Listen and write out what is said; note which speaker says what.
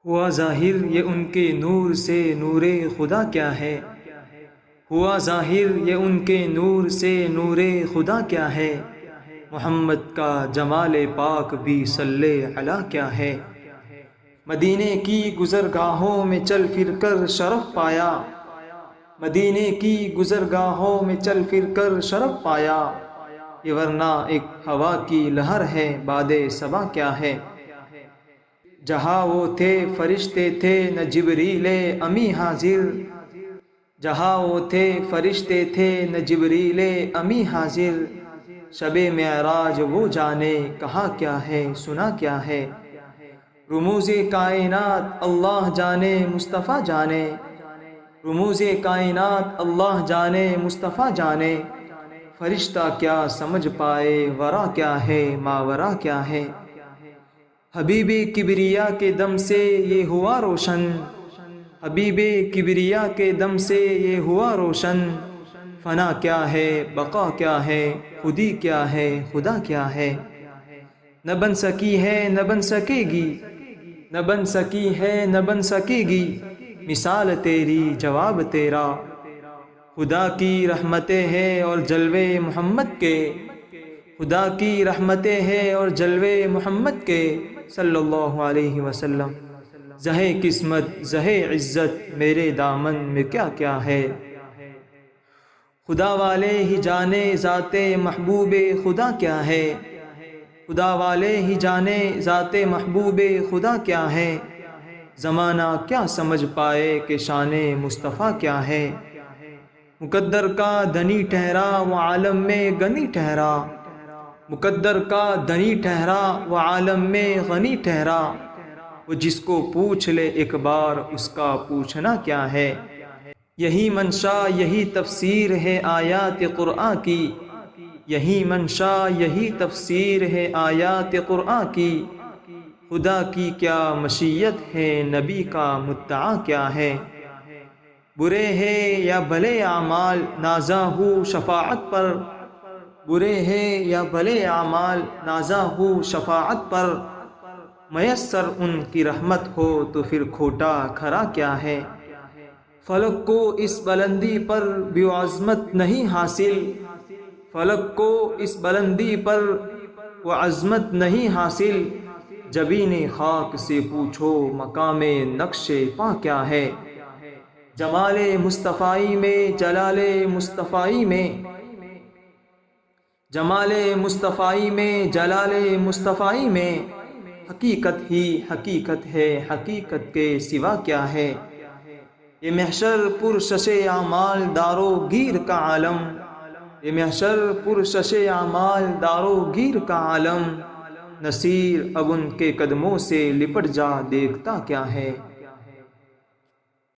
Speaker 1: ہوا ظاہر یہ ان کے نور سے نور خدا کیا ہے، ہوا ظاہر یہ ان کے نور سے نور خدا کیا ہے، محمد کا جمال پاک بھی صلی علی کیا ہے۔ مدینے کی گزرگاہوں میں چل پھر کر شرف پایا، مدینے کی گزرگاہوں میں چل پھر کر شرف پایا، یہ ورنہ ایک ہوا کی لہر ہے باد صبا کیا ہے۔ جہاں وہ تھے فرشتے تھے نہ جبریل امی حاضر، جہاں وہ تھے فرشتے تھے نہ جبریل امی حاضر، شب معراج وہ جانے کہا کیا ہے سنا کیا ہے۔ رموز کائنات اللہ جانے مصطفیٰ جانے، رموز کائنات اللہ جانے مصطفیٰ جانے، فرشتہ کیا سمجھ پائے ورا کیا ہے ماورا کیا ہے۔ حبیب کبریا کے دم سے یہ ہوا روشن، حبیب کبریا کے دم سے یہ ہوا روشن، فنا کیا ہے بقا کیا ہے خودی کیا ہے خدا کیا ہے۔ نہ بن سکی ہے نہ بن سکے گی، نہ بن سکی ہے نہ بن سکے گی، مثال تیری جواب تیرا، خدا کی رحمتیں ہیں اور جلوے محمد کے، خدا کی رحمتیں ہیں اور جلوے محمد کے صلی اللہ علیہ وسلم۔ زہے قسمت زہے عزت میرے دامن میں کیا کیا ہے، خدا والے ہی جانے ذات محبوب خدا کیا ہے، خدا والے ہی جانے ذات محبوب خدا کیا ہے۔ زمانہ کیا سمجھ پائے کہ شان مصطفیٰ کیا ہے، مقدر کا دنی ٹھہرا وہ عالم میں غنی ٹھہرا، مقدر کا دنی ٹھہرا وہ عالم میں غنی ٹھہرا، وہ جس کو پوچھ لے ایک بار اس کا پوچھنا کیا ہے۔ یہی منشا یہی تفسیر ہے آیات قرآن کی، یہی منشا یہی تفسیر ہے آیات قرآن کی، خدا کی کیا مشیت ہے نبی کا مدعا کیا ہے۔ برے ہیں یا بھلے اعمال نازاں ہو شفاعت پر، برے ہیں یا بھلے اعمال نازاں ہو شفاعت پر، میسر ان کی رحمت ہو تو پھر کھوٹا کھرا کیا ہے۔ فلک کو اس بلندی پر بھی عظمت نہیں حاصل، فلک کو اس بلندی پر وہ عظمت نہیں حاصل، جبین خاک سے پوچھو مقام نقش پا کیا ہے۔ جمال مصطفائی میں جلال مصطفائی میں، جمال مصطفائی میں جلال مصطفائی میں، حقیقت ہی حقیقت ہے حقیقت کے سوا کیا ہے۔ یہ محشر پر شش اعمال دارو گیر کا عالم، یہ محشر پر شش اعمال دارو گیر کا عالم، نصیر اب ان کے قدموں سے لپٹ جا دیکھتا کیا ہے۔